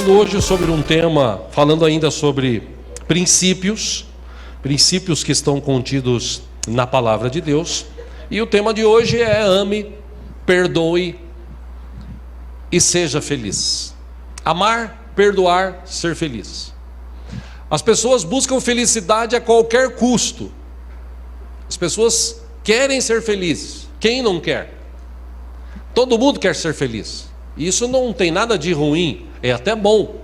pregando hoje sobre um tema, falando ainda sobre princípios que estão contidos na palavra de Deus. E o tema de hoje é: ame, perdoe e seja feliz. Amar, perdoar, ser feliz. As pessoas buscam felicidade a qualquer custo. As pessoas querem ser felizes. Quem não quer? Todo mundo quer ser feliz. Isso não tem nada de ruim, é até bom.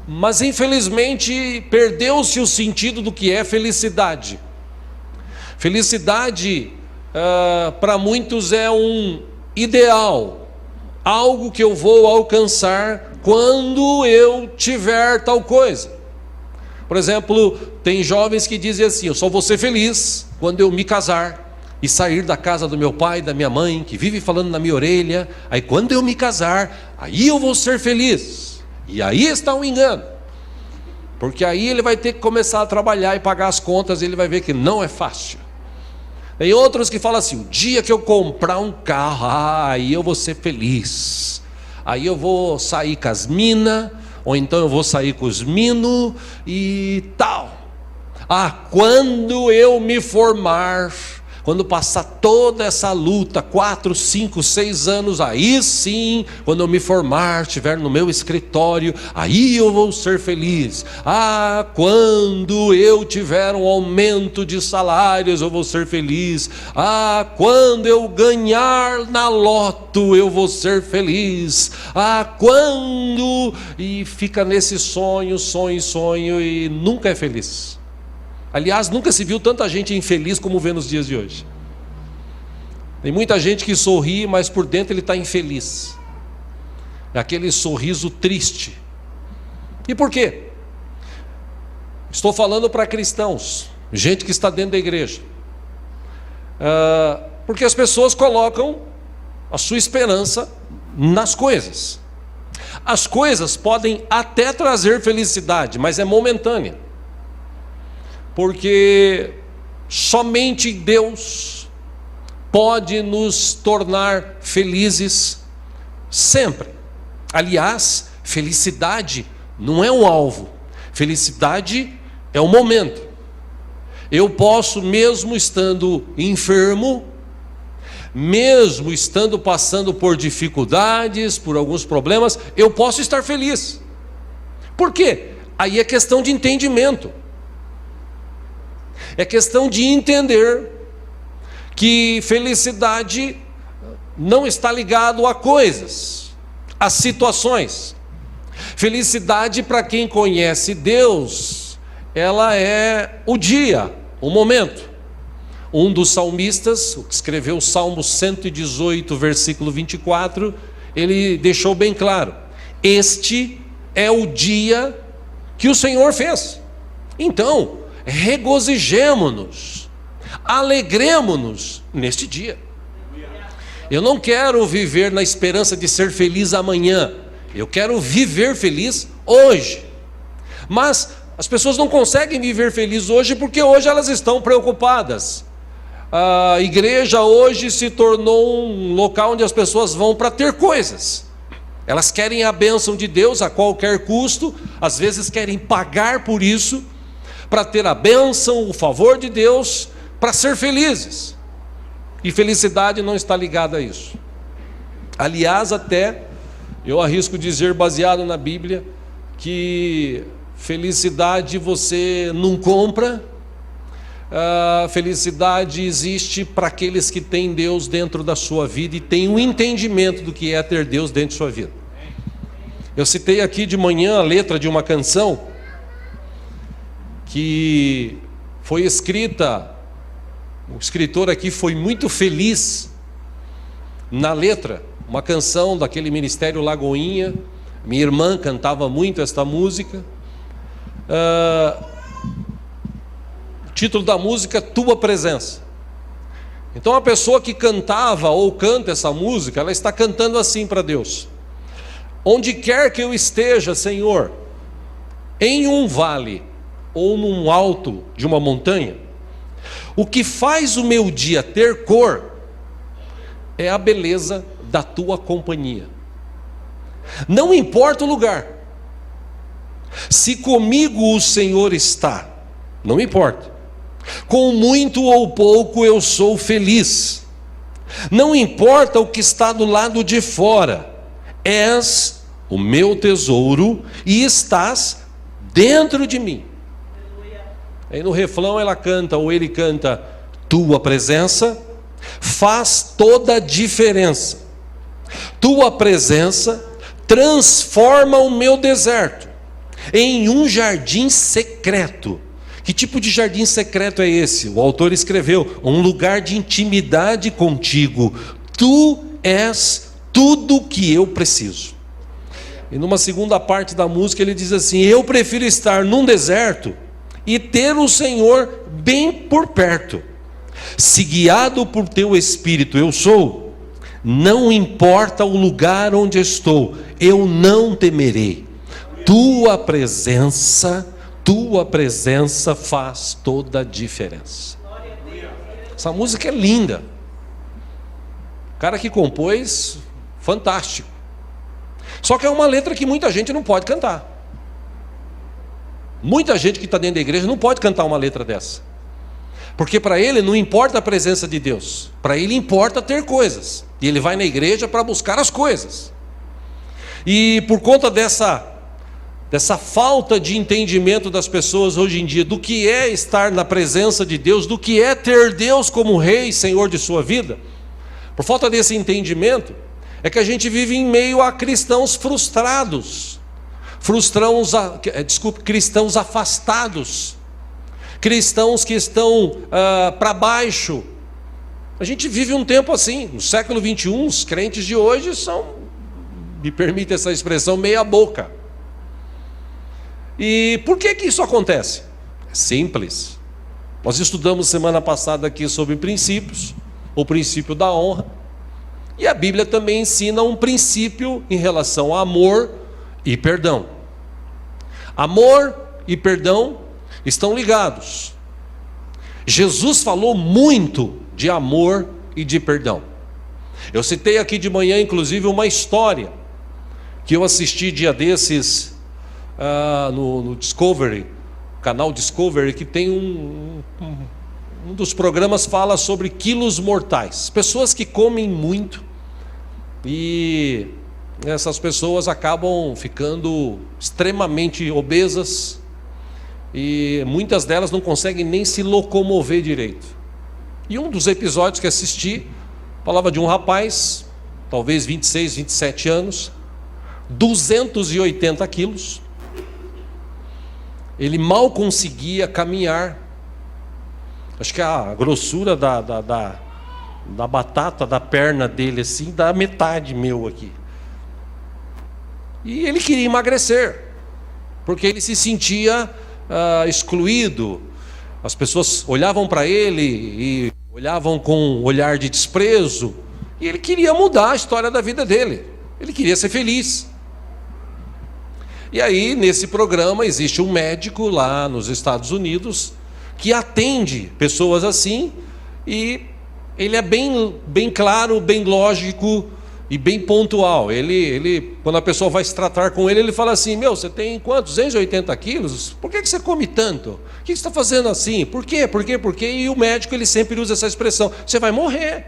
Mas infelizmente perdeu-se o sentido do que é felicidade. Felicidade para muitos é um ideal, algo que eu vou alcançar quando eu tiver tal coisa. Por exemplo, tem jovens que dizem assim: eu só vou ser feliz quando eu me casar e sair da casa do meu pai, da minha mãe, que vive falando na minha orelha. Aí quando eu me casar, aí eu vou ser feliz. E aí está um engano, porque aí ele vai ter que começar a trabalhar e pagar as contas, e ele vai ver que não é fácil. Tem outros que falam assim: o dia que eu comprar um carro, aí eu vou ser feliz. Aí eu vou sair com as minas, ou então eu vou sair com os minos e tal. Quando eu me formar, quando passar toda essa luta, 4, 5, 6 anos, aí sim, quando eu me formar, estiver no meu escritório, aí eu vou ser feliz. Quando eu tiver um aumento de salários, eu vou ser feliz. Quando eu ganhar na loto, eu vou ser feliz. Quando... E fica nesse sonho, e nunca é feliz. Aliás, nunca se viu tanta gente infeliz como vê nos dias de hoje. Tem muita gente que sorri, mas por dentro ele está infeliz. É aquele sorriso triste. E por quê? Estou falando para cristãos, gente que está dentro da igreja. Porque as pessoas colocam a sua esperança nas coisas. As coisas podem até trazer felicidade, mas é momentânea. Porque somente Deus pode nos tornar felizes sempre. Aliás, felicidade não é um alvo, felicidade é um momento. Eu posso, mesmo estando enfermo, mesmo estando passando por dificuldades, por alguns problemas, eu posso estar feliz. Por quê? Aí é questão de entendimento. É questão de entender que felicidade não está ligado a coisas, a situações. Felicidade, para quem conhece Deus, ela é o dia, o momento. Um dos salmistas, que escreveu o Salmo 118, versículo 24, ele deixou bem claro: este é o dia que o Senhor fez. Então, regozijemo-nos, alegremo-nos neste dia. Eu não quero viver na esperança de ser feliz amanhã, eu quero viver feliz hoje. Mas as pessoas não conseguem viver feliz hoje porque hoje elas estão preocupadas. A igreja hoje se tornou um local onde as pessoas vão para ter coisas. Elas querem a bênção de Deus a qualquer custo, às vezes querem pagar por isso, para ter a bênção, o favor de Deus, para ser felizes. E felicidade não está ligada a isso. Aliás, até eu arrisco dizer, baseado na Bíblia, que felicidade você não compra. A felicidade existe para aqueles que têm Deus dentro da sua vida e têm um entendimento do que é ter Deus dentro de sua vida. Eu citei aqui de manhã a letra de uma canção que foi escrita, o escritor aqui foi muito feliz na letra, uma canção daquele Ministério Lagoinha. Minha irmã cantava muito esta música. O título da música: Tua Presença. Então a pessoa que cantava ou canta essa música, ela está cantando assim para Deus: onde quer que eu esteja, Senhor, em um vale ou num alto de uma montanha, o que faz o meu dia ter cor é a beleza da tua companhia. Não importa o lugar, Se comigo o Senhor está, não me importa. Com muito ou pouco eu sou feliz. Não importa o que está do lado de fora. És o meu tesouro e estás dentro de mim. Aí no refrão ela canta, ou ele canta: tua presença faz toda a diferença. Tua presença transforma o meu deserto em um jardim secreto. Que tipo de jardim secreto é esse? O autor escreveu: um lugar de intimidade contigo. Tu és tudo o que eu preciso. E numa segunda parte da música ele diz assim: eu prefiro estar num deserto e ter o Senhor bem por perto. Se guiado por teu Espírito eu sou, não importa o lugar onde estou, eu não temerei. Tua presença faz toda a diferença. Essa música é linda. O cara que compôs, fantástico. Só que é uma letra que muita gente não pode cantar. Muita gente que está dentro da igreja não pode cantar uma letra dessa. Porque para ele não importa a presença de Deus. Para ele importa ter coisas. E ele vai na igreja para buscar as coisas. E por conta dessa falta de entendimento das pessoas hoje em dia, do que é estar na presença de Deus, do que é ter Deus como Rei e Senhor de sua vida, por falta desse entendimento, é que a gente vive em meio a cristãos frustrados, cristãos afastados, cristãos que estão para baixo. A gente vive um tempo assim. No século 21, os crentes de hoje são, me permite essa expressão, meia boca. E por que isso acontece? É simples. Nós estudamos semana passada aqui sobre princípios, o princípio da honra, e a Bíblia também ensina um princípio em relação a amor e perdão. Amor e perdão estão ligados. Jesus falou muito de amor e de perdão. Eu citei aqui de manhã, inclusive, uma história que eu assisti dia desses no Discovery, canal Discovery, que tem um dos programas fala sobre quilos mortais, pessoas que comem muito e essas pessoas acabam ficando extremamente obesas e muitas delas não conseguem nem se locomover direito. E um dos episódios que assisti falava de um rapaz, talvez 26, 27 anos, 280 quilos. Ele mal conseguia caminhar. Acho que a grossura da batata da perna dele assim dá metade meu aqui. E ele queria emagrecer, porque ele se sentia excluído. As pessoas olhavam para ele e olhavam com um olhar de desprezo. E ele queria mudar a história da vida dele. Ele queria ser feliz. E aí, nesse programa, existe um médico lá nos Estados Unidos que atende pessoas assim, e ele é bem claro, bem lógico e bem pontual. Ele, quando a pessoa vai se tratar com ele, ele fala assim: meu, você tem quantos? 280 quilos? Por que você come tanto? O que você está fazendo assim? Por quê? Por quê? Por quê? E o médico, ele sempre usa essa expressão: você vai morrer.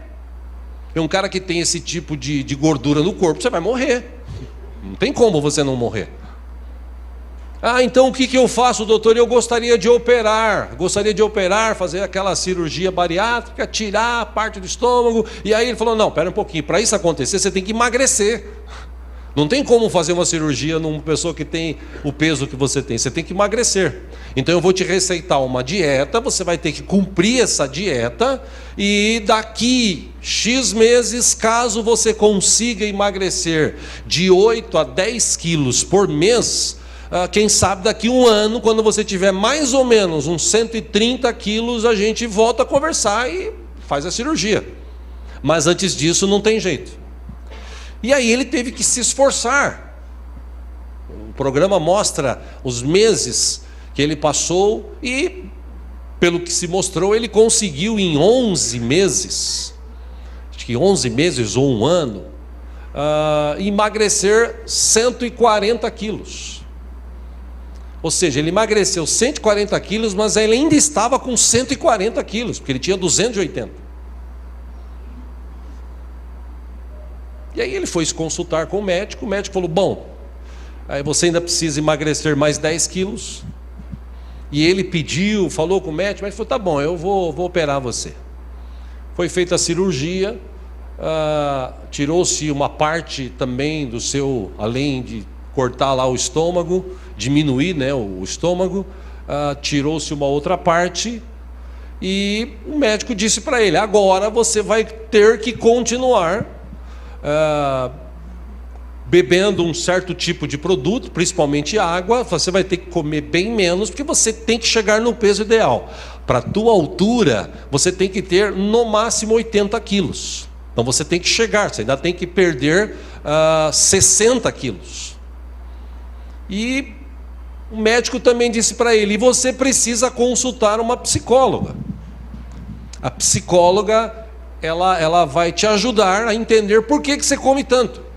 É um cara que tem esse tipo de gordura no corpo, você vai morrer. Não tem como você não morrer. Então o que eu faço, doutor? Eu gostaria de operar, fazer aquela cirurgia bariátrica, tirar a parte do estômago. E aí ele falou: não, espera um pouquinho, para isso acontecer você tem que emagrecer. Não tem como fazer uma cirurgia numa pessoa que tem o peso que você tem que emagrecer. Então eu vou te receitar uma dieta, você vai ter que cumprir essa dieta, e daqui X meses, caso você consiga emagrecer de 8 a 10 quilos por mês, quem sabe daqui um ano, quando você tiver mais ou menos uns 130 quilos, a gente volta a conversar e faz a cirurgia. Mas antes disso não tem jeito. E aí ele teve que se esforçar. O programa mostra os meses que ele passou e, pelo que se mostrou, ele conseguiu em 11 meses, acho que 11 meses ou um ano, emagrecer 140 quilos. Ou seja, ele emagreceu 140 quilos, mas ele ainda estava com 140 quilos, porque ele tinha 280. E aí ele foi se consultar com o médico falou, bom, aí você ainda precisa emagrecer mais 10 quilos. E ele pediu, falou com o médico, mas falou, tá bom, eu vou operar você. Foi feita a cirurgia, tirou-se uma parte também do seu, além de cortar lá o estômago, diminuir, né, o estômago, tirou-se uma outra parte, e o médico disse para ele, agora você vai ter que continuar bebendo um certo tipo de produto, principalmente água, você vai ter que comer bem menos, porque você tem que chegar no peso ideal. Para a tua altura, você tem que ter no máximo 80 quilos. Então você tem que chegar, você ainda tem que perder 60 quilos. E o médico também disse para ele, e você precisa consultar uma psicóloga. A psicóloga, ela vai te ajudar a entender por que você come tanto.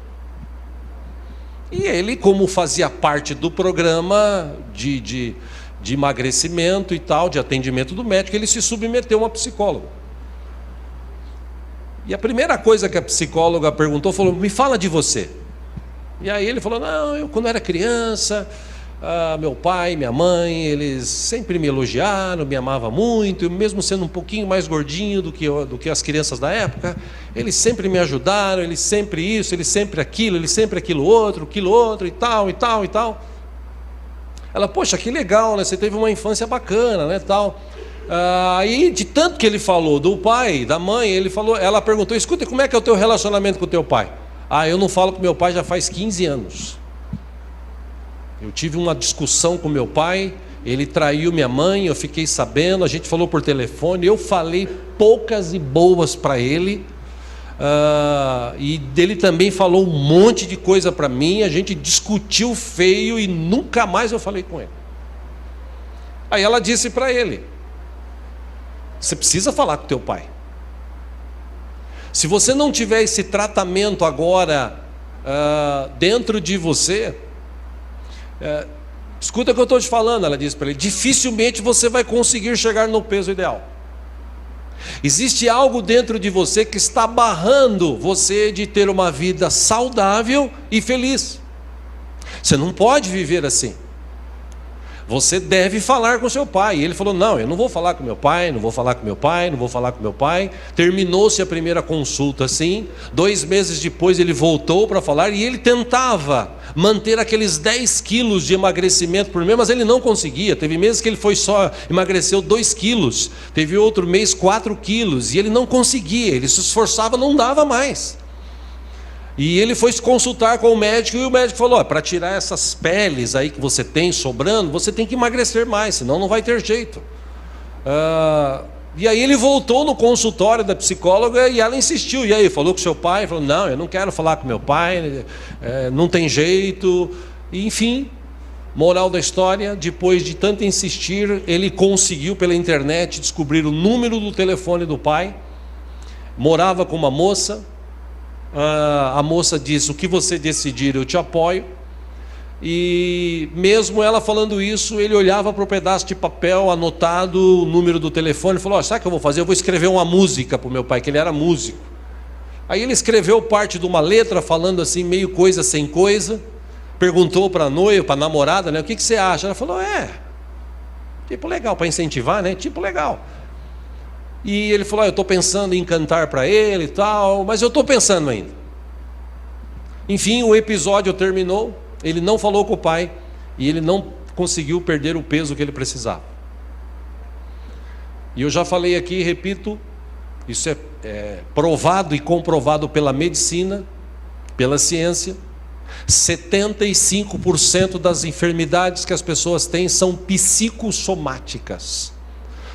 E ele, como fazia parte do programa de emagrecimento e tal, de atendimento do médico, ele se submeteu a uma psicóloga. E a primeira coisa que a psicóloga perguntou, falou, me fala de você. E aí ele falou, não, eu quando era criança, meu pai, minha mãe, eles sempre me elogiaram, me amavam muito, mesmo sendo um pouquinho mais gordinho do que as crianças da época, eles sempre me ajudaram, eles sempre isso, eles sempre aquilo outro, e tal, e tal, e tal. Ela, poxa, que legal, né? Você teve uma infância bacana, né, tal. Aí, de tanto que ele falou do pai, da mãe, ela perguntou, escuta, como é que é o teu relacionamento com o teu pai? Eu não falo com meu pai já faz 15 anos. Eu tive uma discussão com meu pai, ele traiu minha mãe, eu fiquei sabendo, a gente falou por telefone, eu falei poucas e boas para ele, e ele também falou um monte de coisa para mim, a gente discutiu feio e nunca mais eu falei com ele. Aí ela disse para ele, você precisa falar com teu pai. Se você não tiver esse tratamento agora dentro de você, escuta o que eu estou te falando, ela disse para ele, dificilmente você vai conseguir chegar no peso ideal. Existe algo dentro de você que está barrando você de ter uma vida saudável e feliz. Você não pode viver assim. Você deve falar com seu pai. E ele falou, não, eu não vou falar com meu pai, não vou falar com meu pai, não vou falar com meu pai. Terminou-se a primeira consulta assim, 2 meses depois ele voltou para falar, e ele tentava manter aqueles 10 quilos de emagrecimento por mês, mas ele não conseguia. Teve meses que ele emagreceu 2 quilos, teve outro mês 4 quilos, e ele não conseguia, ele se esforçava, não dava mais. E ele foi se consultar com o médico, e o médico falou, para tirar essas peles aí que você tem sobrando, você tem que emagrecer mais, senão não vai ter jeito. E aí ele voltou no consultório da psicóloga, e ela insistiu, e aí, falou com seu pai? Falou, não, eu não quero falar com meu pai, não tem jeito. E, enfim, moral da história, depois de tanto insistir, ele conseguiu pela internet descobrir o número do telefone do pai, morava com uma moça. A moça disse, o que você decidir eu te apoio. E mesmo ela falando isso, ele olhava para o pedaço de papel anotado o número do telefone e falou, sabe o que eu vou fazer? Eu vou escrever uma música para o meu pai, que ele era músico. Aí ele escreveu parte de uma letra falando assim, meio coisa sem coisa. Perguntou para a noiva, para a namorada, né, o que você acha? Ela falou, tipo legal, para incentivar, né? Tipo legal. E ele falou, eu estou pensando em cantar para ele e tal, mas eu estou pensando ainda. Enfim, o episódio terminou, ele não falou com o pai, e ele não conseguiu perder o peso que ele precisava. E eu já falei aqui, repito, isso é provado e comprovado pela medicina, pela ciência, 75% das enfermidades que as pessoas têm são psicossomáticas.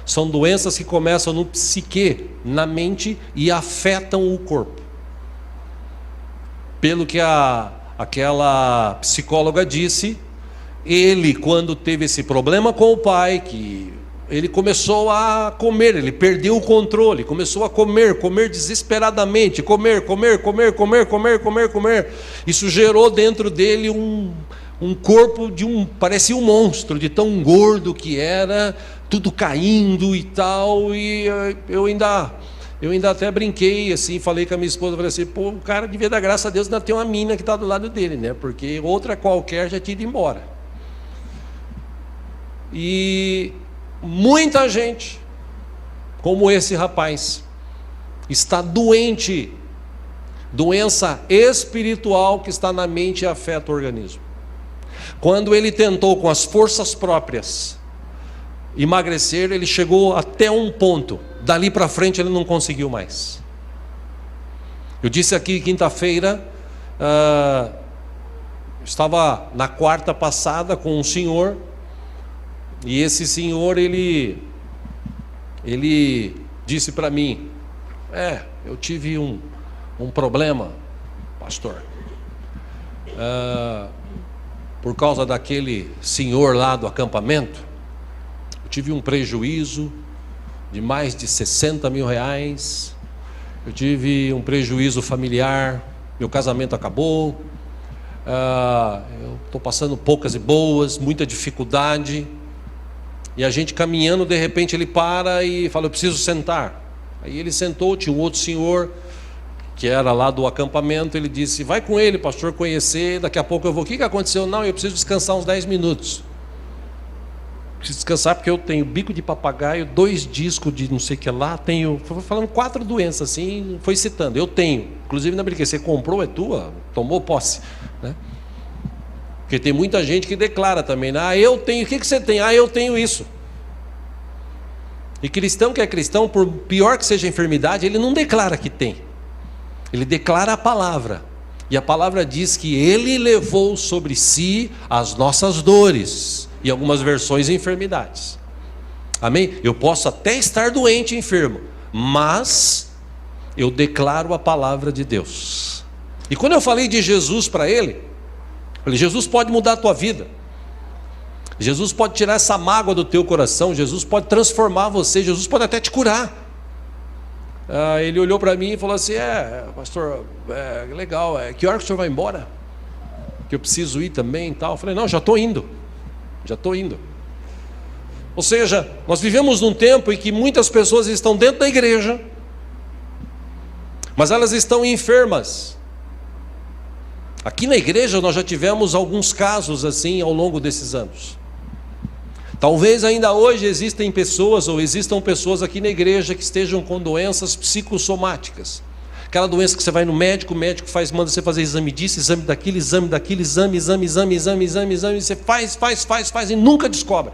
São doenças que começam no psique, na mente, e afetam o corpo. Pelo que aquela psicóloga disse, ele, quando teve esse problema com o pai, que ele começou a comer, ele perdeu o controle, começou a comer desesperadamente, comer. Isso gerou dentro dele um corpo parecia um monstro, de tão gordo que era, tudo caindo e tal, e eu ainda até brinquei assim, falei com a minha esposa, falei assim, pô, o cara devia dar graças a Deus ainda tem uma mina que está do lado dele, né? Porque outra qualquer já tinha ido embora. E muita gente, como esse rapaz, está doente, doença espiritual que está na mente e afeta o organismo. Quando ele tentou com as forças próprias emagrecer, ele chegou até um ponto, dali para frente ele não conseguiu mais. Eu disse aqui quinta-feira, estava na quarta passada com um senhor, e esse senhor ele disse para mim, eu tive um problema, pastor, por causa daquele senhor lá do acampamento. Eu tive um prejuízo de mais de 60 mil reais, eu tive um prejuízo familiar, meu casamento acabou, eu estou passando poucas e boas, muita dificuldade. E a gente caminhando, de repente ele para e fala, eu preciso sentar. Aí ele sentou, tinha um outro senhor, que era lá do acampamento, ele disse, vai com ele, pastor, conhecer, daqui a pouco eu vou. O que aconteceu? Não, eu preciso descansar uns 10 minutos. Preciso descansar porque eu tenho bico de papagaio, 2 discos de não sei o que lá, foi falando 4 doenças assim, foi citando, eu tenho. Inclusive na brincadeira, você comprou, é tua, tomou posse, né? Porque tem muita gente que declara também, eu tenho, o que você tem? Eu tenho isso. E cristão que é cristão, por pior que seja a enfermidade, ele não declara que tem. Ele declara a palavra. E a palavra diz que ele levou sobre si as nossas dores. E algumas versões enfermidades. Amém? Eu posso até estar doente e enfermo, mas eu declaro a palavra de Deus. E quando eu falei de Jesus para ele, falei, Jesus pode mudar a tua vida, Jesus pode tirar essa mágoa do teu coração, Jesus pode transformar você, Jesus pode até te curar. Ele olhou para mim e falou assim, pastor, legal, que hora que o senhor vai embora? Que eu preciso ir também e tal. Eu falei, não, já estou indo. Ou seja, nós vivemos num tempo em que muitas pessoas estão dentro da igreja, mas elas estão enfermas. Aqui na igreja nós já tivemos alguns casos assim ao longo desses anos. Talvez ainda hoje existam pessoas aqui na igreja que estejam com doenças psicossomáticas. Aquela doença que você vai no médico, o médico manda você fazer exame disso, exame daquilo, exame, você faz e nunca descobre.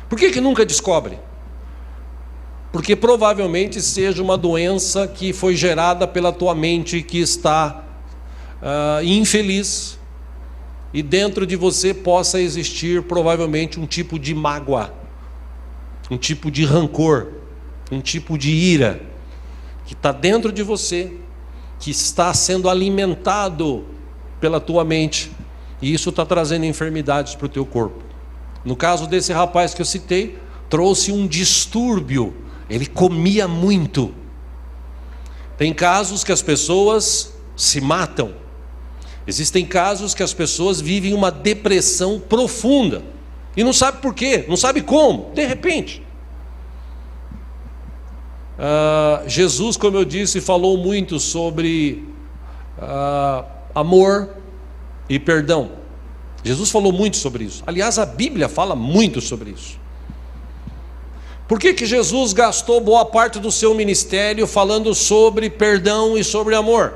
Por que nunca descobre? Porque provavelmente seja uma doença que foi gerada pela tua mente que está infeliz, e dentro de você possa existir provavelmente um tipo de mágoa, um tipo de rancor, um tipo de ira, que está dentro de você, que está sendo alimentado pela tua mente, e isso está trazendo enfermidades para o teu corpo. No caso desse rapaz que eu citei, trouxe um distúrbio, ele comia muito. Tem casos que as pessoas se matam. Existem casos que as pessoas vivem uma depressão profunda e não sabe por quê, não sabe como, de repente. Jesus, como eu disse, falou muito sobre amor e perdão. Jesus falou muito sobre isso. Aliás, a Bíblia fala muito sobre isso. Por que Jesus gastou boa parte do seu ministério falando sobre perdão e sobre amor?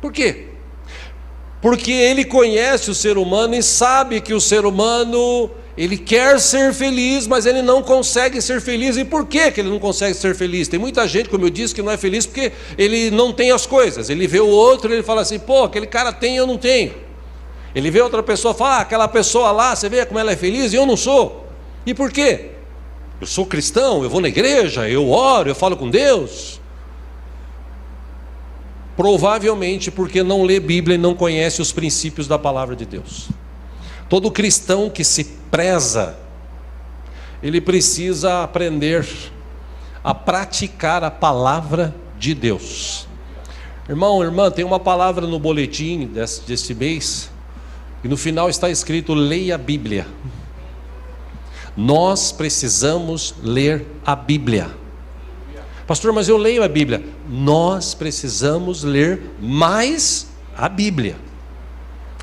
Por quê? Porque ele conhece o ser humano e sabe que o ser humano, ele quer ser feliz, mas ele não consegue ser feliz. E por que ele não consegue ser feliz? Tem muita gente, como eu disse, que não é feliz porque ele não tem as coisas. Ele vê o outro e ele fala assim, pô, aquele cara tem e eu não tenho. Ele vê outra pessoa e fala, aquela pessoa lá, você vê como ela é feliz e eu não sou. E por quê? Eu sou cristão, eu vou na igreja, eu oro, eu falo com Deus. Provavelmente porque não lê Bíblia e não conhece os princípios da palavra de Deus. Todo cristão que se preza, ele precisa aprender a praticar a palavra de Deus. Irmão, irmã, tem uma palavra no boletim deste mês, e no final está escrito: leia a Bíblia. Nós precisamos ler a Bíblia. Pastor, mas eu leio a Bíblia. Nós precisamos ler mais a Bíblia.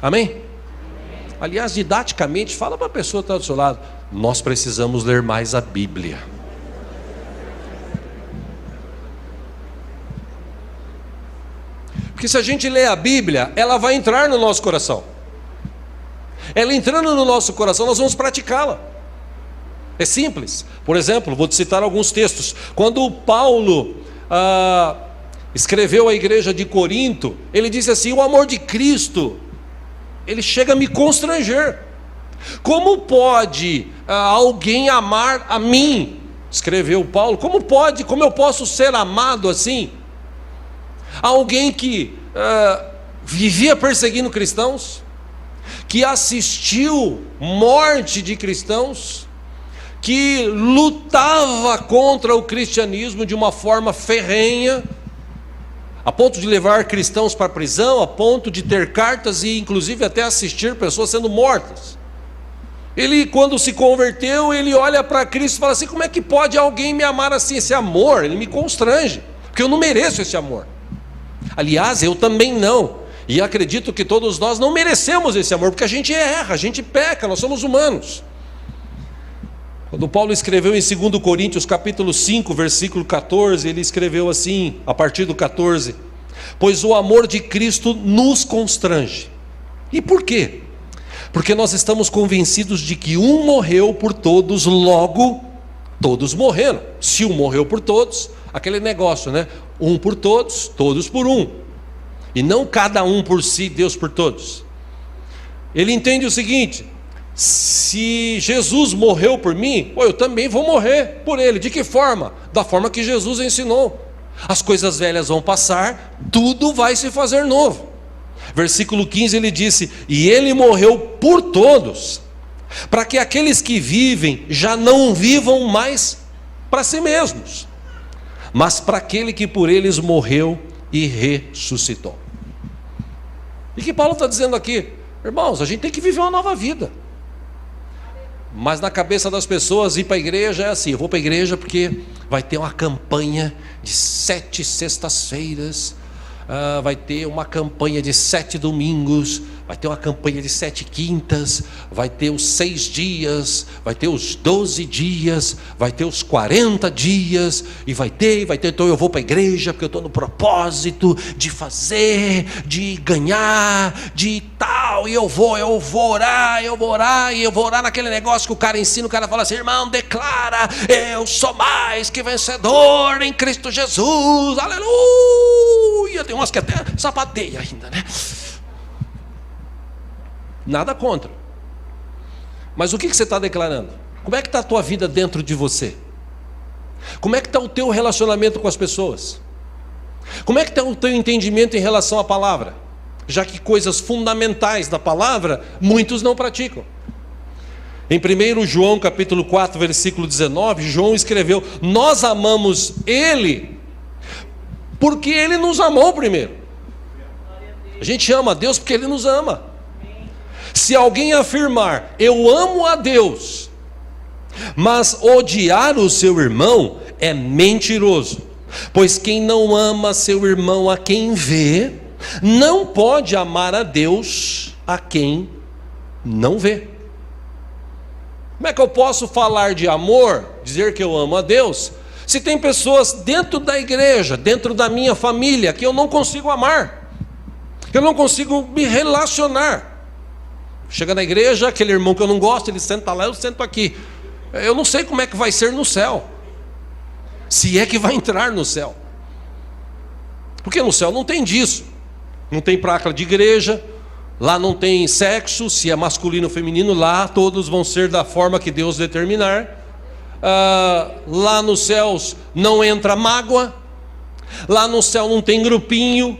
Amém? Aliás, didaticamente, fala para a pessoa que está do seu lado: nós precisamos ler mais a Bíblia. Porque se a gente ler a Bíblia, ela vai entrar no nosso coração. Ela entrando no nosso coração, nós vamos praticá-la. É simples. Por exemplo, vou te citar alguns textos. Quando Paulo escreveu à igreja de Corinto, ele disse assim: o amor de Cristo, ele chega a me constranger. Como pode alguém amar a mim? Escreveu Paulo. Como eu posso ser amado assim? Alguém que vivia perseguindo cristãos, que assistiu morte de cristãos, que lutava contra o cristianismo de uma forma ferrenha, a ponto de levar cristãos para a prisão, a ponto de ter cartas e inclusive até assistir pessoas sendo mortas. Ele, quando se converteu, ele olha para Cristo e fala assim: como é que pode alguém me amar assim? Esse amor, ele me constrange, porque eu não mereço esse amor. Aliás, eu também não. E acredito que todos nós não merecemos esse amor, porque a gente erra, a gente peca, nós somos humanos. Quando Paulo escreveu em 2 Coríntios capítulo 5, versículo 14, ele escreveu assim, a partir do 14: pois o amor de Cristo nos constrange. E por quê? Porque nós estamos convencidos de que um morreu por todos, logo todos morreram. Se um morreu por todos, aquele negócio, né? Um por todos, todos por um. E não cada um por si, Deus por todos. Ele entende o seguinte: se Jesus morreu por mim, eu também vou morrer por ele. De que forma? Da forma que Jesus ensinou. As coisas velhas vão passar, tudo vai se fazer novo. Versículo 15 ele disse: e ele morreu por todos, para que aqueles que vivem já não vivam mais para si mesmos, mas para aquele que por eles morreu e ressuscitou. E que Paulo está dizendo aqui? Irmãos, a gente tem que viver uma nova vida. Mas na cabeça das pessoas, ir para a igreja é assim: eu vou para a igreja porque vai ter uma campanha de 7 sextas-feiras, vai ter uma campanha de 7 domingos, vai ter uma campanha de 7 quintas, vai ter os 6 dias, vai ter os 12 dias, vai ter os 40 dias, e vai ter, então eu vou para a igreja porque eu estou no propósito de fazer, de ganhar, de tal, e eu vou orar, e eu vou orar naquele negócio que o cara ensina, o cara fala assim: irmão, declara, eu sou mais que vencedor em Cristo Jesus, aleluia. Tem umas que até sapateia ainda, né? Nada contra. Mas o que você está declarando? Como é que está a tua vida dentro de você? Como é que está o teu relacionamento com as pessoas? Como é que está o teu entendimento em relação à palavra? Já que coisas fundamentais da palavra, muitos não praticam. Em 1 João capítulo 4, versículo 19, João escreveu: nós amamos Ele, porque Ele nos amou primeiro. A gente ama a Deus porque Ele nos ama. Se alguém afirmar: eu amo a Deus, mas odiar o seu irmão, é mentiroso. Pois quem não ama seu irmão a quem vê, não pode amar a Deus a quem não vê. Como é que eu posso falar de amor, dizer que eu amo a Deus, se tem pessoas dentro da igreja, dentro da minha família, que eu não consigo amar, que eu não consigo me relacionar? Chega na igreja, aquele irmão que eu não gosto, ele senta lá, eu sento aqui. Eu não sei como é que vai ser no céu, se é que vai entrar no céu, porque no céu não tem disso, não tem placa de igreja, lá não tem sexo, se é masculino ou feminino, lá todos vão ser da forma que Deus determinar. Lá nos céus não entra mágoa, lá no céu não tem grupinho,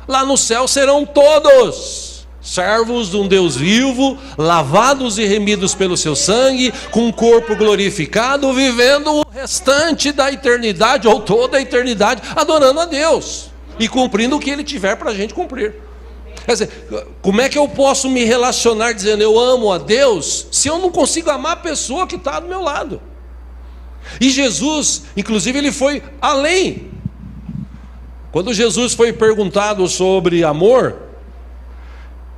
lá no céu serão todos servos de um Deus vivo, lavados e remidos pelo seu sangue, com um corpo glorificado, vivendo o restante da eternidade, ou toda a eternidade, adorando a Deus. e cumprindo o que Ele tiver para a gente cumprir. Quer dizer, como é que eu posso me relacionar dizendo eu amo a Deus, se eu não consigo amar a pessoa que está do meu lado? E Jesus, inclusive, Ele foi além. Quando Jesus foi perguntado sobre amor,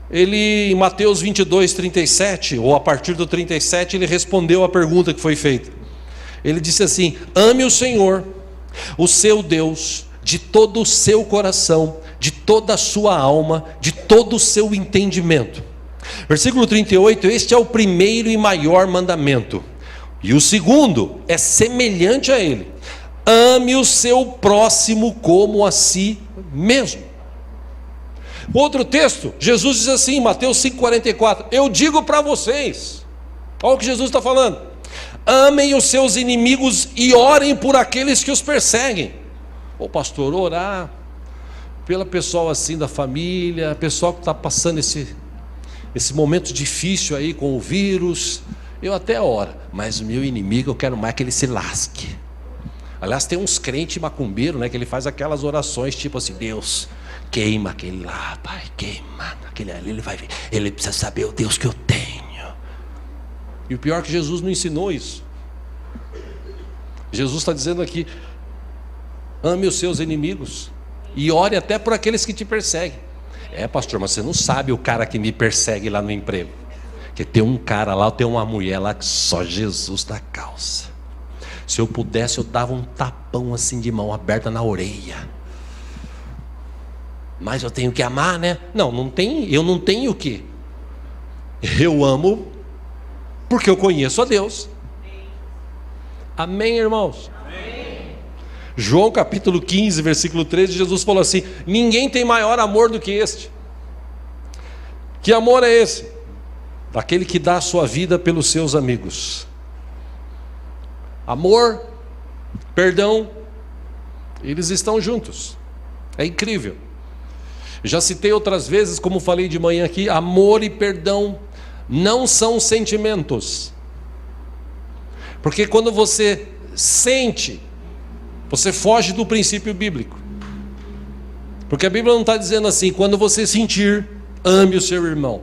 Ele, em Mateus 22, 37, ou a partir do 37, Ele respondeu a pergunta que foi feita. Ele disse assim: ame o Senhor, o seu Deus, de todo o seu coração, de toda a sua alma, de todo o seu entendimento. Versículo 38, este é o primeiro e maior mandamento. E o segundo é semelhante a ele: ame o seu próximo como a si mesmo. Outro texto, Jesus diz assim, Mateus 5,44, eu digo para vocês, olha o que Jesus está falando: amem os seus inimigos e orem por aqueles que os perseguem. Ô pastor, orar pela pessoa assim da família, pessoal que está passando esse momento difícil aí com o vírus, eu até oro, mas o meu inimigo eu quero mais que ele se lasque. Aliás, tem uns crentes macumbeiros, né, que ele faz aquelas orações tipo assim: Deus, queima aquele lá, Pai, queima aquele ali, ele vai ver, ele precisa saber o Deus que eu tenho. E o pior é que Jesus não ensinou isso. Jesus está dizendo aqui: ame os seus inimigos e ore até por aqueles que te perseguem. É, pastor, mas você não sabe o cara que me persegue lá no emprego. Que tem um cara lá, tem uma mulher lá que só Jesus dá calça. Se eu pudesse, eu dava um tapão assim de mão aberta na orelha. Mas eu tenho que amar, né? Não, eu não tenho o quê? Eu amo porque eu conheço a Deus. Amém, irmãos? Amém. João capítulo 15, versículo 13, Jesus falou assim: ninguém tem maior amor do que este. Que amor é esse? Daquele que dá a sua vida pelos seus amigos. Amor, perdão, eles estão juntos. É incrível. Já citei outras vezes, como falei de manhã aqui, amor e perdão não são sentimentos. Porque quando você sente, você foge do princípio bíblico. Porque a Bíblia não está dizendo assim: quando você sentir, ame o seu irmão.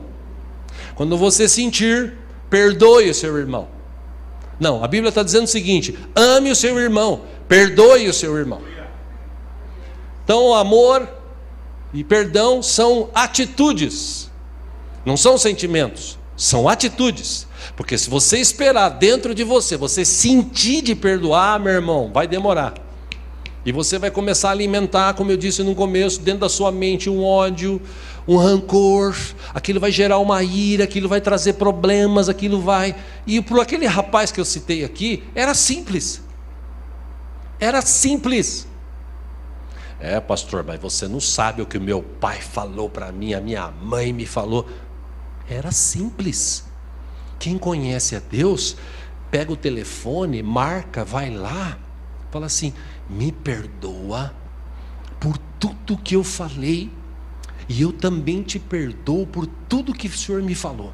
Quando você sentir, perdoe o seu irmão. Não, a Bíblia está dizendo o seguinte: ame o seu irmão, perdoe o seu irmão. Então, amor e perdão são atitudes, não são sentimentos, são atitudes. Porque se você esperar dentro de você, você sentir de perdoar, meu irmão, vai demorar. E você vai começar a alimentar, como eu disse no começo, dentro da sua mente um ódio, um rancor. Aquilo vai gerar uma ira, aquilo vai trazer problemas, aquilo vai... E por aquele rapaz que eu citei aqui, era simples. Era simples. É, pastor, mas você não sabe o que o meu pai falou para mim, a minha mãe me falou. Era simples. Quem conhece a Deus, pega o telefone, marca, vai lá, fala assim: me perdoa por tudo que eu falei, e eu também te perdoo por tudo que o Senhor me falou.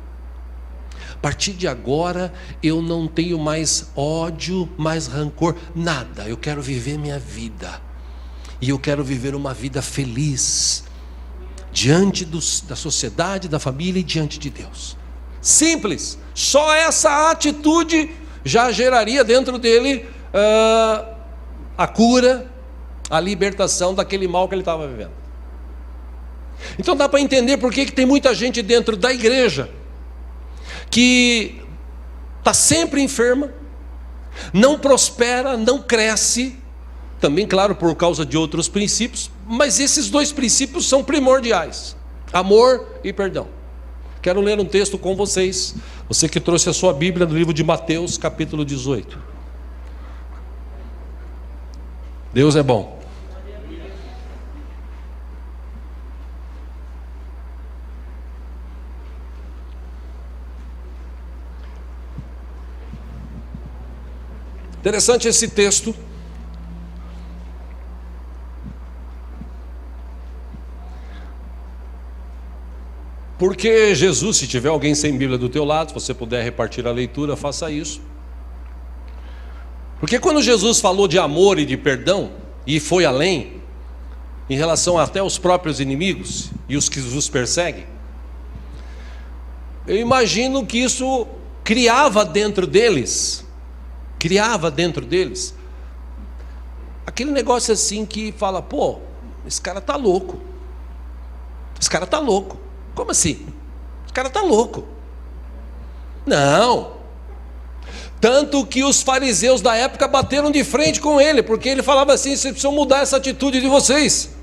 A partir de agora, eu não tenho mais ódio, mais rancor, nada. Eu quero viver minha vida, e eu quero viver uma vida feliz, diante da sociedade, da família e diante de Deus. Simples. Só essa atitude já geraria dentro dele a cura, a libertação daquele mal que ele estava vivendo. Então dá para entender por que tem muita gente dentro da igreja que está sempre enferma, não prospera, não cresce, também, claro, por causa de outros princípios, mas esses dois princípios são primordiais: amor e perdão. Quero ler um texto com vocês, você que trouxe a sua Bíblia, no livro de Mateus, capítulo 18. Deus é bom. Interessante esse texto. Porque Jesus, se tiver alguém sem Bíblia do teu lado, se você puder repartir a leitura, faça isso. Porque quando Jesus falou de amor e de perdão, e foi além, em relação até aos próprios inimigos e os que vos perseguem. Eu imagino que isso criava dentro deles aquele negócio assim que fala: pô, esse cara tá louco. Como assim? Esse cara tá louco. Não. Tanto que os fariseus da época bateram de frente com ele, porque ele falava assim: vocês precisam mudar essa atitude de vocês.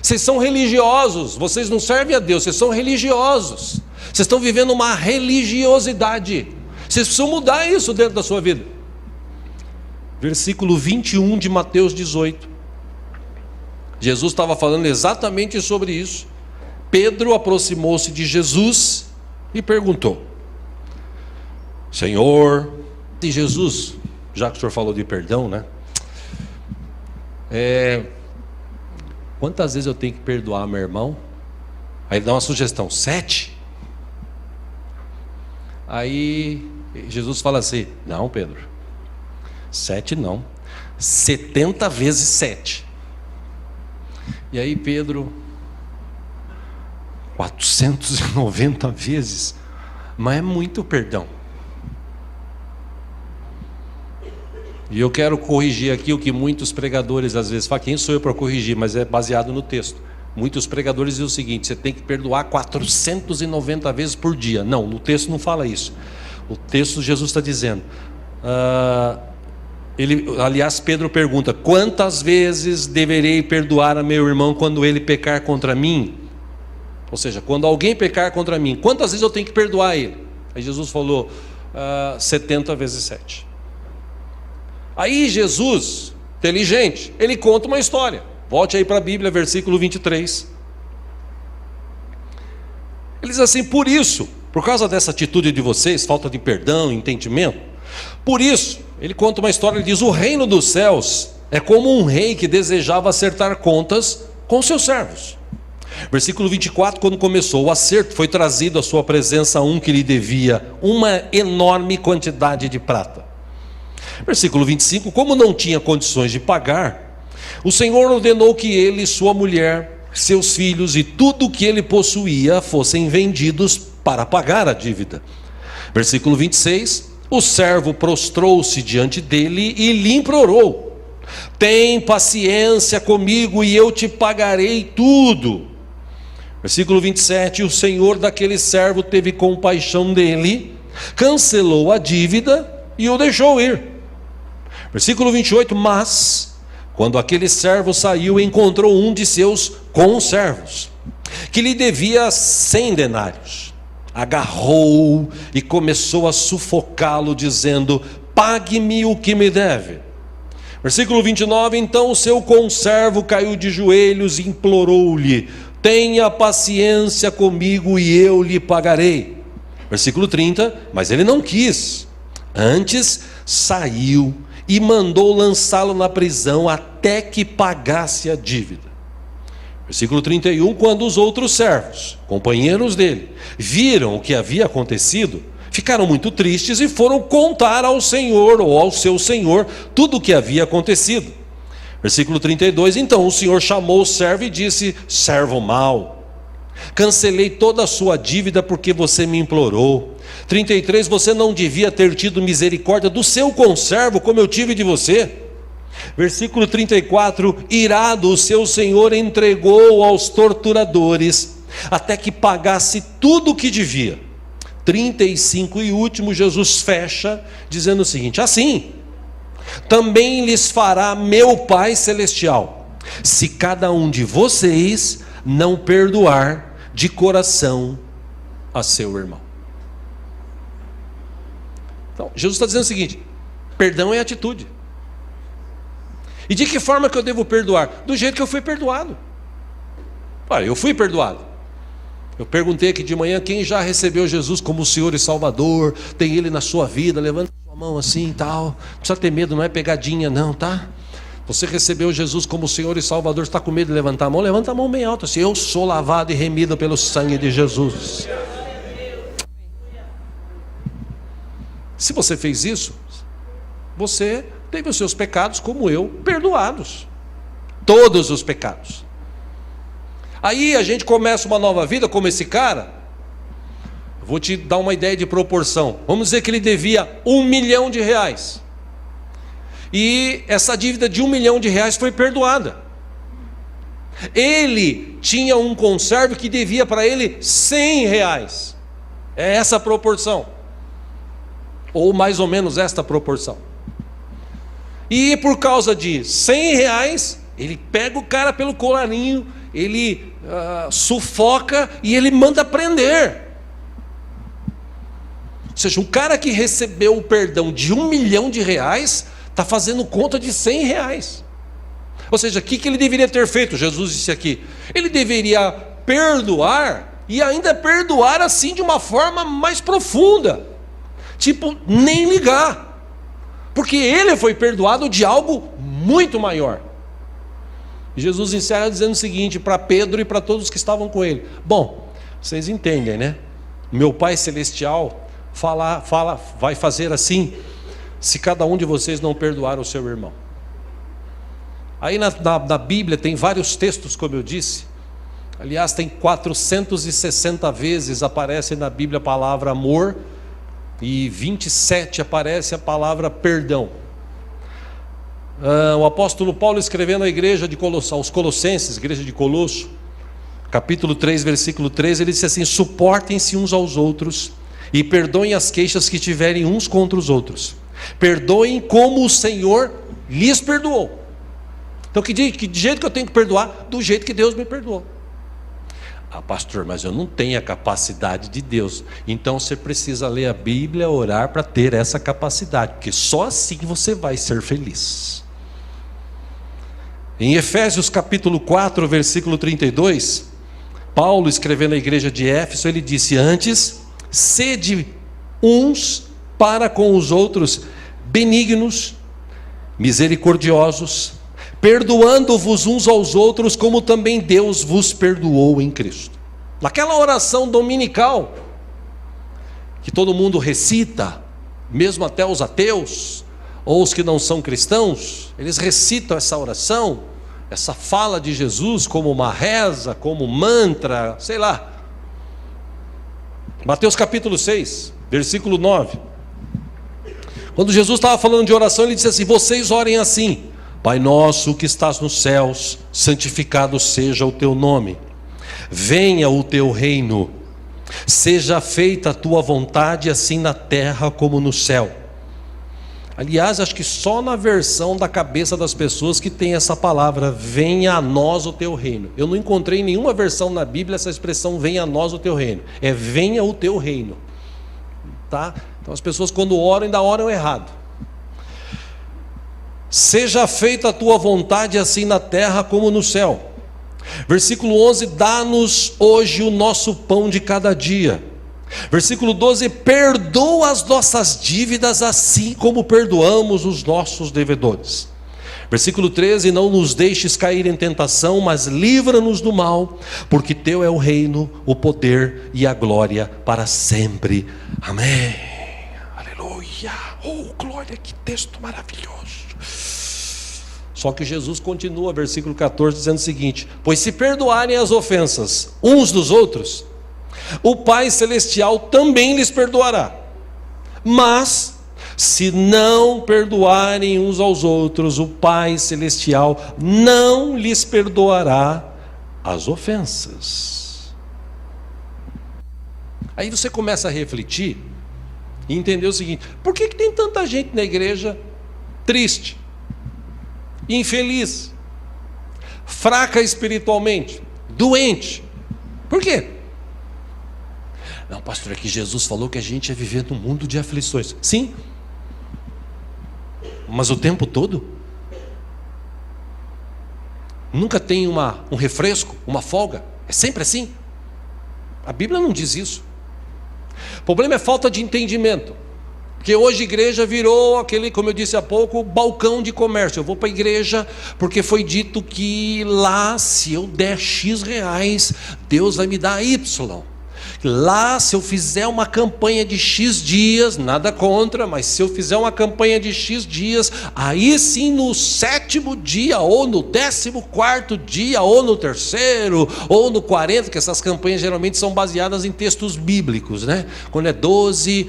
Vocês são religiosos, vocês não servem a Deus, vocês são religiosos. Vocês estão vivendo uma religiosidade. Vocês precisam mudar isso dentro da sua vida. Versículo 21 de Mateus 18. Jesus estava falando exatamente sobre isso. Pedro aproximou-se de Jesus e perguntou: Senhor, e Jesus, já que o senhor falou de perdão, né? Quantas vezes eu tenho que perdoar meu irmão? Aí ele dá uma sugestão: 7. Aí Jesus fala assim: não, Pedro, 7 não, 70 vezes 7. E aí Pedro, 490 vezes, mas é muito perdão. E eu quero corrigir aqui o que muitos pregadores às vezes falam. Quem sou eu para corrigir? Mas é baseado no texto. Muitos pregadores dizem o seguinte: você tem que perdoar 490 vezes por dia. Não, no texto não fala isso. O texto, Jesus está dizendo, aliás, Pedro pergunta: quantas vezes deverei perdoar a meu irmão quando ele pecar contra mim? Ou seja, quando alguém pecar contra mim, quantas vezes eu tenho que perdoar ele? Aí Jesus falou 70 vezes 7. Aí Jesus, inteligente, ele conta uma história. Volte aí para a Bíblia, versículo 23. Ele diz assim: por isso, por causa dessa atitude de vocês, falta de perdão, entendimento, por isso, ele conta uma história. Ele diz: o reino dos céus é como um rei que desejava acertar contas com seus servos. Versículo 24, quando começou o acerto, foi trazido à sua presença um que lhe devia uma enorme quantidade de prata. Versículo 25, como não tinha condições de pagar, o Senhor ordenou que ele, sua mulher, seus filhos e tudo o que ele possuía fossem vendidos para pagar a dívida. Versículo 26, o servo prostrou-se diante dele e lhe implorou: tem paciência comigo e eu te pagarei tudo. Versículo 27, o senhor daquele servo teve compaixão dele, cancelou a dívida e o deixou ir. Versículo 28, mas quando aquele servo saiu, encontrou um de seus conservos, que lhe devia 100 denários. Agarrou e começou a sufocá-lo, dizendo: pague-me o que me deve. Versículo 29, então o seu conservo caiu de joelhos e implorou-lhe: tenha paciência comigo e eu lhe pagarei. Versículo 30, mas ele não quis, antes saiu e mandou lançá-lo na prisão até que pagasse a dívida. Versículo 31, quando os outros servos, companheiros dele, viram o que havia acontecido, ficaram muito tristes e foram contar ao senhor ou ao seu senhor tudo o que havia acontecido. Versículo 32, então o senhor chamou o servo e disse: servo mau, cancelei toda a sua dívida porque você me implorou. 33, você não devia ter tido misericórdia do seu conservo como eu tive de você? Versículo 34, irado o seu senhor entregou aos torturadores até que pagasse tudo o que devia. 35 e último, Jesus fecha dizendo o seguinte: assim também lhes fará meu Pai Celestial, se cada um de vocês não perdoar de coração a seu irmão. Então, Jesus está dizendo o seguinte: perdão é atitude. E de que forma que eu devo perdoar? Do jeito que eu fui perdoado. Olha, eu fui perdoado. Eu perguntei aqui de manhã: quem já recebeu Jesus como Senhor e Salvador? Tem Ele na sua vida? Levanta sua mão assim e tal. Não precisa ter medo, não é pegadinha não, tá? Você recebeu Jesus como Senhor e Salvador, está com medo de levantar a mão? Levanta a mão bem alta assim: eu sou lavado e remido pelo sangue de Jesus. Se você fez isso, você teve os seus pecados, como eu, perdoados. Todos os pecados. Aí a gente começa uma nova vida como esse cara. Vou te dar uma ideia de proporção. Vamos dizer que ele devia R$1 milhão. E essa dívida de R$1 milhão foi perdoada. Ele tinha um conservo que devia para ele R$100. É essa a proporção. Ou mais ou menos esta proporção. E por causa de R$100, ele pega o cara pelo colarinho, ele sufoca e ele manda prender. Ou seja, o cara que recebeu o perdão de R$1 milhão está fazendo conta de R$100. Ou seja, o que ele deveria ter feito? Jesus disse aqui, ele deveria perdoar, e ainda perdoar assim de uma forma mais profunda, tipo, nem ligar, porque ele foi perdoado de algo muito maior. Jesus encerra dizendo o seguinte para Pedro e para todos que estavam com ele: bom, vocês entendem, né? Meu Pai Celestial vai fazer assim, se cada um de vocês não perdoar o seu irmão. Aí na Bíblia tem vários textos, como eu disse. Aliás, tem 460 vezes aparece na Bíblia a palavra amor, e 27 aparece a palavra perdão. O apóstolo Paulo, escrevendo à igreja aos Colossenses, igreja de Colosso, capítulo 3, versículo 13, ele disse assim: suportem-se uns aos outros e perdoem as queixas que tiverem uns contra os outros. Perdoem como o Senhor lhes perdoou. Então, que jeito que eu tenho que perdoar? Do jeito que Deus me perdoou. Ah, pastor, mas eu não tenho a capacidade de Deus. Então você precisa ler a Bíblia, orar para ter essa capacidade, porque só assim você vai ser feliz. Em Efésios capítulo 4, versículo 32, Paulo, escrevendo à igreja de Éfeso, ele disse: antes, sede uns para com os outros benignos, misericordiosos, perdoando-vos uns aos outros, como também Deus vos perdoou em Cristo. Naquela oração dominical, que todo mundo recita, mesmo até os ateus, ou os que não são cristãos, eles recitam essa oração, essa fala de Jesus, como uma reza, como mantra, sei lá. Mateus capítulo 6, versículo 9. Quando Jesus estava falando de oração, ele disse assim: vocês orem assim: Pai nosso que estás nos céus, santificado seja o teu nome. Venha o teu reino. Seja feita a tua vontade, assim na terra como no céu. Aliás, acho que só na versão da cabeça das pessoas que tem essa palavra, venha a nós o teu reino. Eu não encontrei em nenhuma versão na Bíblia essa expressão, venha a nós o teu reino. É venha o teu reino. Tá? Então as pessoas quando oram, ainda oram errado. Seja feita a tua vontade, assim na terra como no céu. Versículo 11, dá-nos hoje o nosso pão de cada dia. Versículo 12, perdoa as nossas dívidas, assim como perdoamos os nossos devedores. Versículo 13, não nos deixes cair em tentação, mas livra-nos do mal, porque teu é o reino, o poder e a glória para sempre. Amém. Aleluia. Oh, glória, que texto maravilhoso. Só que Jesus continua, versículo 14, dizendo o seguinte: pois se perdoarem as ofensas uns dos outros, o Pai Celestial também lhes perdoará. Mas, se não perdoarem uns aos outros, o Pai Celestial não lhes perdoará as ofensas. Aí você começa a refletir e entender o seguinte: por que tem tanta gente na igreja triste, infeliz, fraca espiritualmente, doente? Por quê? Não, pastor, é que Jesus falou que a gente ia viver num mundo de aflições. Sim, mas o tempo todo? Nunca tem um refresco, uma folga? É sempre assim? A Bíblia não diz isso. O problema é falta de entendimento. Porque hoje a igreja virou aquele, como eu disse há pouco, balcão de comércio. Eu vou para a igreja porque foi dito que lá, se eu der X reais, Deus vai me dar Y. Lá, se eu fizer uma campanha de X dias, nada contra, mas se eu fizer uma campanha de X dias, aí sim no 7º dia, ou no 14º dia, ou no 3º, ou no 40, que essas campanhas geralmente são baseadas em textos bíblicos, né? Quando é 12,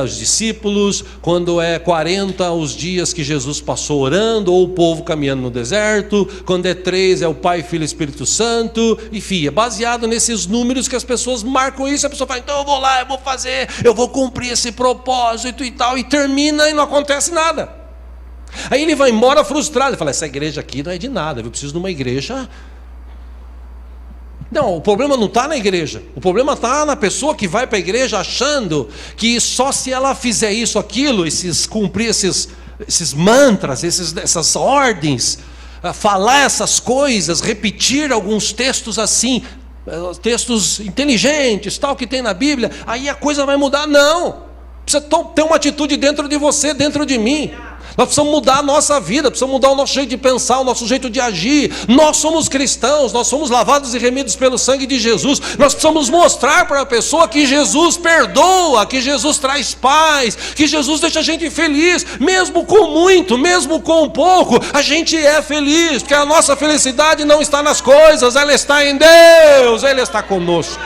os discípulos, quando é 40, os dias que Jesus passou orando, ou o povo caminhando no deserto, quando é 3, é o Pai, Filho e Espírito Santo, enfim, é baseado nesses números que as pessoas marcam isso, a pessoa fala, então eu vou lá, eu vou fazer, eu vou cumprir esse propósito e tal, e termina e não acontece nada. Aí ele vai embora frustrado, ele fala, essa igreja aqui não é de nada, eu preciso de uma igreja. Não, o problema não está na igreja, o problema está na pessoa que vai para a igreja achando que só se ela fizer isso, aquilo, cumprir esses mantras, essas ordens, falar essas coisas, repetir alguns textos assim, textos inteligentes, tal, que tem na Bíblia, aí a coisa vai mudar. Não, precisa ter uma atitude dentro de você, dentro de mim. Nós precisamos mudar a nossa vida, precisamos mudar o nosso jeito de pensar, o nosso jeito de agir. Nós somos cristãos, nós somos lavados e remidos pelo sangue de Jesus. Nós precisamos mostrar para a pessoa que Jesus perdoa, que Jesus traz paz, que Jesus deixa a gente feliz, mesmo com muito, mesmo com pouco, a gente é feliz, porque a nossa felicidade não está nas coisas, ela está em Deus, Ele está conosco.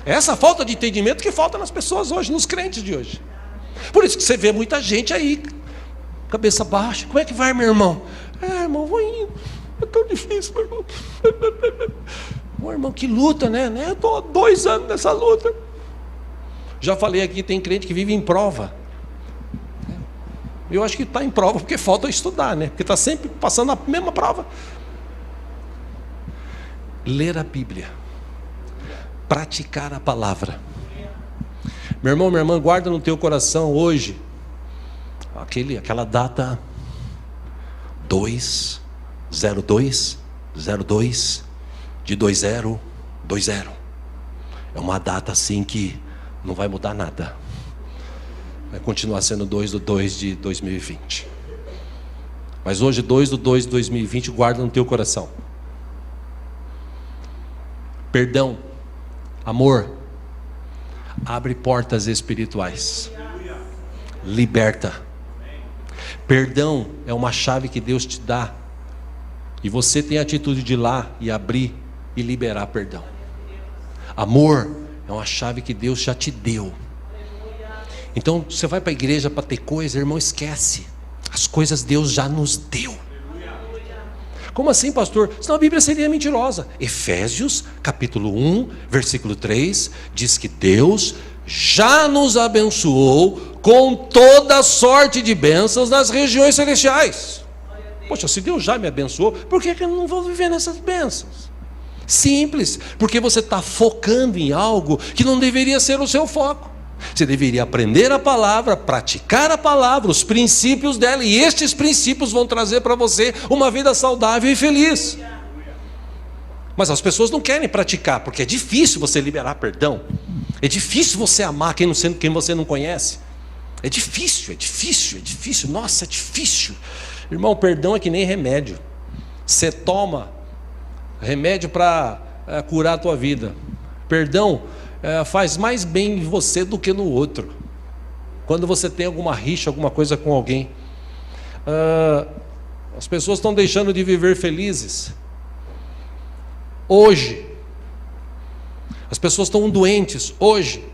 Essa falta de entendimento que falta nas pessoas hoje, nos crentes de hoje. Por isso que você vê muita gente aí, cabeça baixa. Como é que vai, meu irmão? Irmão, vou indo. É tão difícil, meu irmão. Meu irmão, que luta, né? Eu estou há 2 anos nessa luta. Já falei aqui, tem crente que vive em prova. Eu acho que está em prova porque falta estudar, né? Porque está sempre passando a mesma prova. Ler a Bíblia. Praticar a palavra. Meu irmão, minha irmã, guarda no teu coração hoje aquela data 2/02/02 de 2020. É uma data assim que não vai mudar nada. Vai continuar sendo 2/02 de 2020. Mas hoje, 2/02 de 2020, guarda no teu coração. Perdão, amor, abre portas espirituais, liberta. Perdão é uma chave que Deus te dá, e você tem a atitude de ir lá e abrir e liberar perdão. Amor é uma chave que Deus já te deu. Então você vai para a igreja para ter coisa, irmão, esquece. As coisas Deus já nos deu. Como assim, pastor? Senão a Bíblia seria mentirosa. Efésios, capítulo 1, versículo 3, diz que Deus já nos abençoou com toda sorte de bênçãos nas regiões celestiais. Poxa, se Deus já me abençoou, por que eu não vou viver nessas bênçãos? Simples, porque você está focando em algo que não deveria ser o seu foco. Você deveria aprender a palavra, praticar a palavra, os princípios dela, e estes princípios vão trazer para você uma vida saudável e feliz. Mas as pessoas não querem praticar, porque é difícil você liberar perdão, é difícil você amar quem você não conhece, é difícil, nossa, é difícil. Irmão, perdão é que nem remédio. Você toma remédio para curar a tua vida. Perdão faz mais bem em você do que no outro. Quando você tem alguma rixa, alguma coisa com alguém, as pessoas estão deixando de viver felizes. Hoje, as pessoas estão doentes hoje,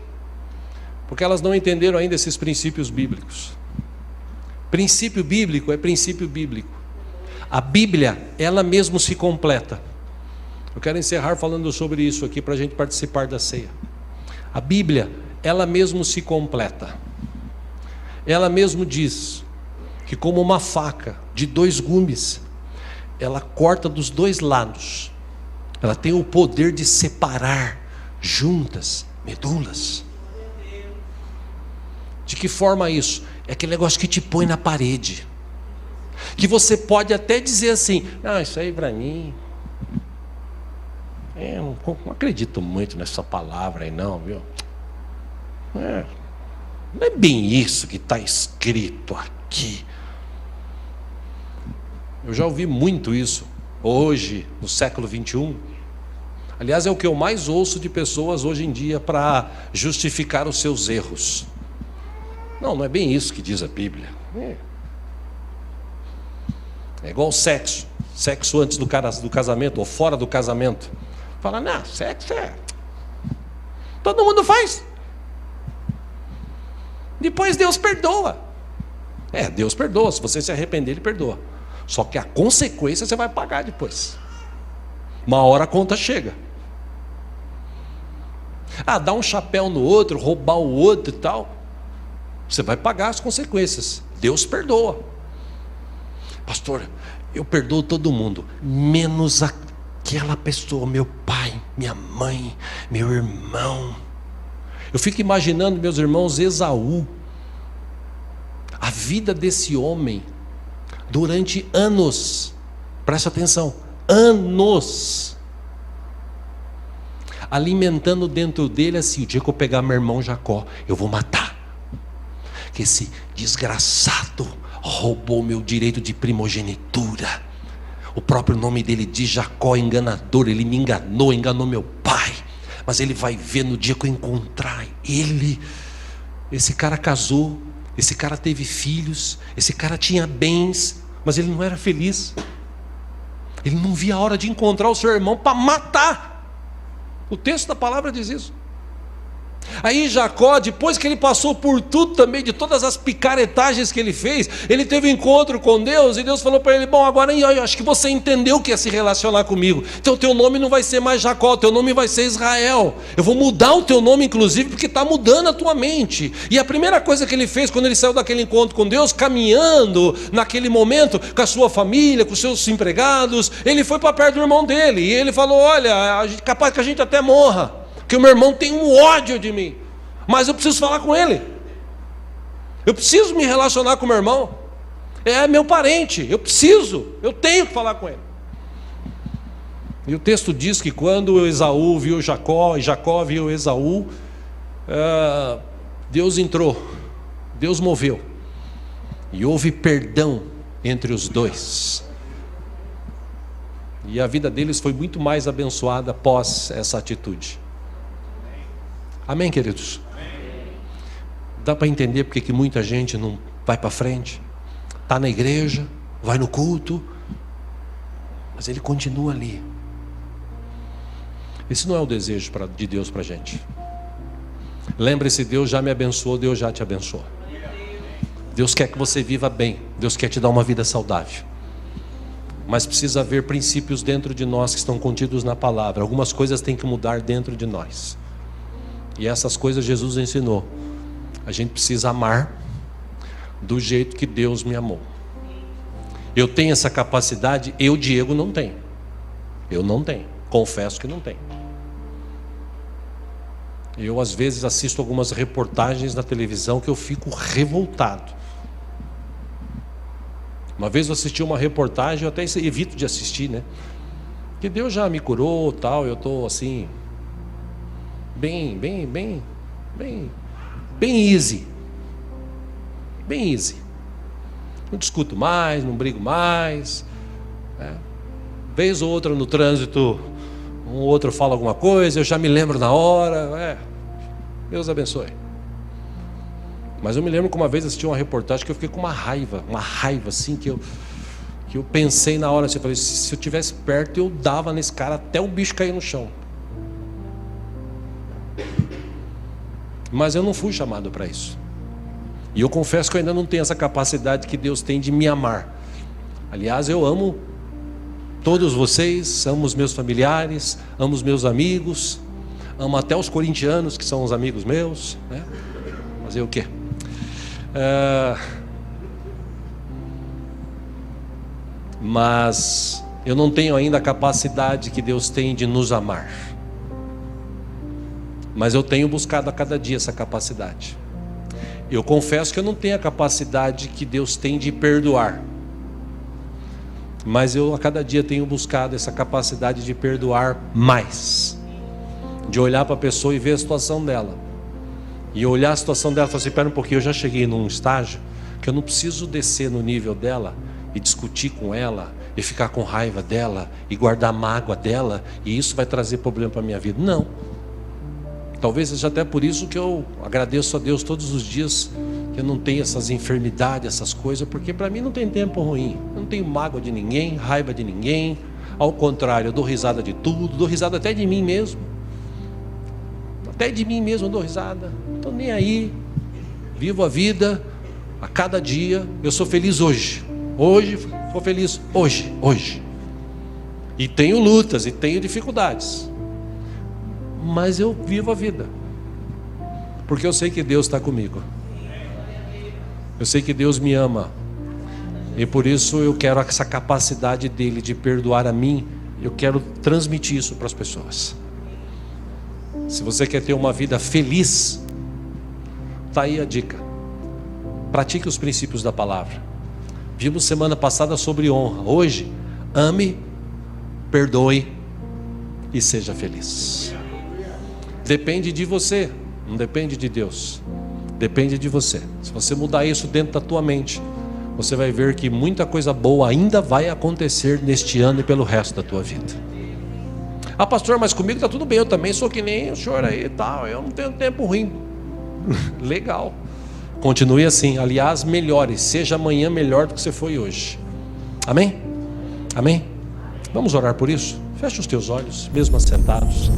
porque elas não entenderam ainda esses princípios bíblicos. Princípio bíblico é princípio bíblico. A Bíblia, ela mesmo se completa. Eu quero encerrar falando sobre isso aqui para a gente participar da ceia. A Bíblia, ela mesmo se completa. Ela mesmo diz que, como uma faca de 2 gumes, ela corta dos 2 lados. Ela tem o poder de separar juntas, medulas. De que forma isso? É aquele negócio que te põe na parede. Que você pode até dizer assim, não, isso aí para mim, eu não acredito muito nessa palavra aí não, viu? Não é bem isso que está escrito aqui. Eu já ouvi muito isso. Hoje, no século 21, Aliás, é o que eu mais ouço de pessoas hoje em dia para justificar os seus erros. Não é bem isso que diz a Bíblia. É igual sexo. Sexo antes do casamento ou fora do casamento. Fala, não, sexo todo mundo faz. Depois Deus perdoa. Deus perdoa. Se você se arrepender, Ele perdoa. Só que a consequência você vai pagar depois. Uma hora a conta chega. Dar um chapéu no outro, roubar o outro e tal. Você vai pagar as consequências. Deus perdoa. Pastor, eu perdoo todo mundo, menos aquela pessoa, meu pai, minha mãe, meu irmão. Eu fico imaginando, meus irmãos, Esaú, a vida desse homem, durante anos, presta atenção, anos, alimentando dentro dele assim, o dia que eu pegar meu irmão Jacó, eu vou matar, que esse desgraçado roubou meu direito de primogenitura. O próprio nome dele diz Jacó, enganador. Ele me enganou meu pai. Mas ele vai ver no dia que eu encontrar ele. Esse cara casou, esse cara teve filhos, esse cara tinha bens, mas ele não era feliz. Ele não via a hora de encontrar o seu irmão para matar. O texto da palavra diz isso. Aí Jacó, depois que ele passou por tudo também, de todas as picaretagens que ele fez, ele teve um encontro com Deus, e Deus falou para ele, bom, agora eu acho que você entendeu que ia se relacionar comigo, então teu nome não vai ser mais Jacó, teu nome vai ser Israel, eu vou mudar o teu nome inclusive, porque está mudando a tua mente. E a primeira coisa que ele fez, quando ele saiu daquele encontro com Deus, caminhando naquele momento, com a sua família, com os seus empregados, ele foi para perto do irmão dele, e ele falou, olha, capaz que a gente até morra, que o meu irmão tem um ódio de mim, mas eu preciso falar com ele, eu preciso me relacionar com o meu irmão, é meu parente, eu tenho que falar com ele. E o texto diz que quando Esaú viu Jacó, e Jacó viu Esaú, Deus entrou, Deus moveu, e houve perdão entre os dois, e a vida deles foi muito mais abençoada após essa atitude. Amém, queridos? Amém. Dá para entender porque que muita gente não vai para frente? Está na igreja, vai no culto, mas ele continua ali. Esse não é o desejo de Deus para a gente. Lembre-se, Deus já me abençoou, Deus já te abençoou. Deus quer que você viva bem, Deus quer te dar uma vida saudável. Mas precisa haver princípios dentro de nós que estão contidos na palavra. Algumas coisas têm que mudar dentro de nós. E essas coisas Jesus ensinou. A gente precisa amar do jeito que Deus me amou. Eu tenho essa capacidade, eu, Diego, não tenho. Eu não tenho, confesso que não tenho. Eu às vezes assisto algumas reportagens na televisão que eu fico revoltado. Uma vez eu assisti uma reportagem, eu até evito de assistir, né? Que Deus já me curou, tal, eu estou assim... Bem easy. Bem easy. Não discuto mais, não brigo mais. Vez ou outra no trânsito, um outro fala alguma coisa, eu já me lembro na hora. Deus abençoe. Mas eu me lembro que uma vez assisti uma reportagem que eu fiquei com uma raiva assim, que eu pensei na hora, assim, eu falei, se eu estivesse perto eu dava nesse cara até o bicho cair no chão. Mas eu não fui chamado para isso. E eu confesso que eu ainda não tenho essa capacidade que Deus tem de me amar. Aliás, eu amo todos vocês, amo os meus familiares, amo os meus amigos, amo até os corintianos que são os amigos meus, né? Fazer o quê? Mas eu não tenho ainda a capacidade que Deus tem de nos amar. Mas eu tenho buscado a cada dia essa capacidade. Eu confesso que eu não tenho a capacidade que Deus tem de perdoar. Mas eu a cada dia tenho buscado essa capacidade de perdoar mais. De olhar para a pessoa e ver a situação dela. E olhar a situação dela e falar assim, espera um pouquinho, eu já cheguei num estágio que eu não preciso descer no nível dela e discutir com ela, e ficar com raiva dela, e guardar mágoa dela, e isso vai trazer problema para a minha vida. Não. Talvez seja até por isso que eu agradeço a Deus todos os dias, que eu não tenho essas enfermidades, essas coisas, porque para mim não tem tempo ruim. Eu não tenho mágoa de ninguém, raiva de ninguém. Ao contrário, eu dou risada de tudo, dou risada até de mim mesmo. Até de mim mesmo eu dou risada. Não estou nem aí. Vivo a vida a cada dia. Eu sou feliz hoje. Hoje sou feliz. Hoje. E tenho lutas e tenho dificuldades. Mas eu vivo a vida. Porque eu sei que Deus está comigo. Eu sei que Deus me ama. E por isso eu quero essa capacidade dele de perdoar a mim. Eu quero transmitir isso para as pessoas. Se você quer ter uma vida feliz, está aí a dica. Pratique os princípios da palavra. Vimos semana passada sobre honra. Hoje, ame, perdoe e seja feliz. Depende de você, não depende de Deus. Depende de você. Se você mudar isso dentro da tua mente, você vai ver que muita coisa boa ainda vai acontecer neste ano e pelo resto da tua vida. Ah, pastor, mas comigo está tudo bem, eu também sou que nem o senhor aí e tal, eu não tenho tempo ruim. Legal. Continue assim, aliás, melhore, seja amanhã melhor do que você foi hoje. Amém? Amém? Vamos orar por isso? Feche os teus olhos, mesmo assentados.